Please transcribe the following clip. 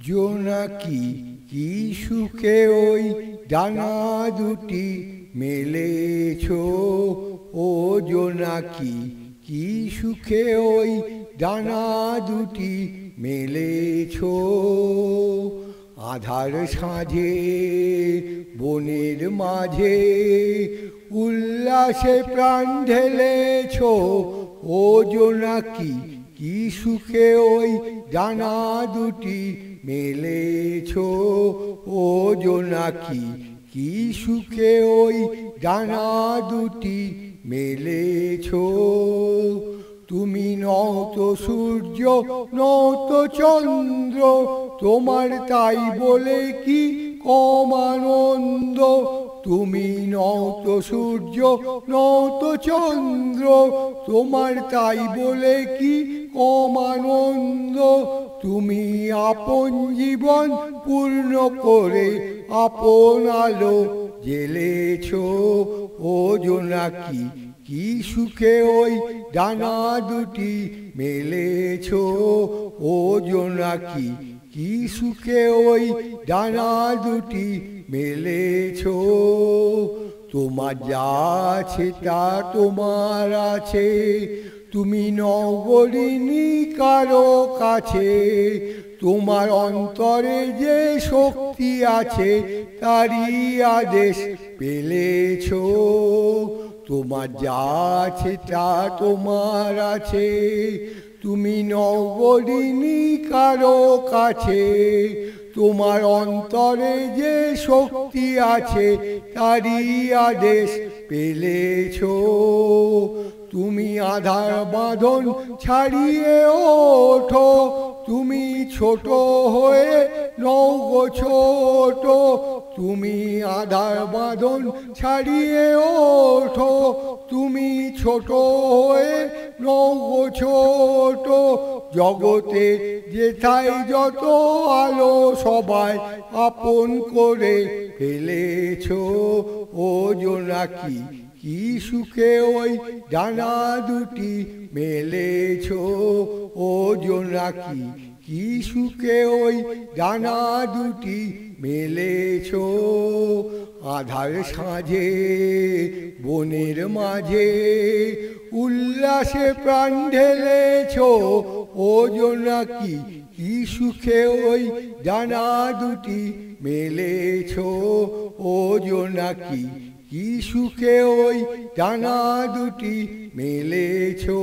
জোনাকি কি সুখে ওই ডানা দুটি মেলেছো, ও জোনাকি কি সুখে ওই ডানা দুটি মেলেছো। আধার সাঁঝে বনের মাঝে উল্লাসে প্রাণ ঢেলেছো, ও জোনাকি কি সুখে ওই ডানা দুটি মেলেছো। ও জোনাকি কি সুখে ওই ডানা দুটি মেলেছো। তুমি নও তো সূর্য, নও তো চন্দ্র, তোমার তাই বলে কি কম আনন্দ। তুমি নও তো সূর্য, নও তো চন্দ্র, তোমার তাই বলে কি কম আনন্দ। তুমি আপন জীবন পূর্ণ করে আপন আলো জ্বেলেছো, ও জোনাকি কি সুখে ওই ডানা দুটি মেলেছো। ও জোনাকি কি সুখে ওই ডানা দুটি মেলেছো। তোমার যা আছে তা তোমার আছে, তুমি নগরিনী কারো কাছে। তোমার অন্তরে যে শক্তি আছে তারই আদেশ পেলেছো। তোমার যা আছে তা তোমার আছে, তুমি নগরিনী কারো কাছে। তোমার অন্তরে যে শক্তি আছে তারই আদেশ পেলেছো। তুমি আধার বাঁধন ছাড়িয়ে ওঠো, তুমি ছোট হয়ে নও গো ছোট। তুমি আধার বাঁধন ছাড়িয়ে ওঠো, তুমি ছোট হয়ে নও গো ছোট। জগতে যেথায় যত আলো সবাই আপন করে ফেলেছো, ও জোনাকি কি সুখে ওই ডানা দুটি মেলেছো। ও জোনাকি কি সুখে ওই ডানা দুটি মেলেছো। আধার সাঁঝে বনের মাঝে উল্লাসে প্রাণ ঢেলেছো, ও জোনাকি কি সুখে ওই ডানা দুটি মেলেছো। ও জোনাকি কি সুখে ওই ডানা দুটি মেলেছো।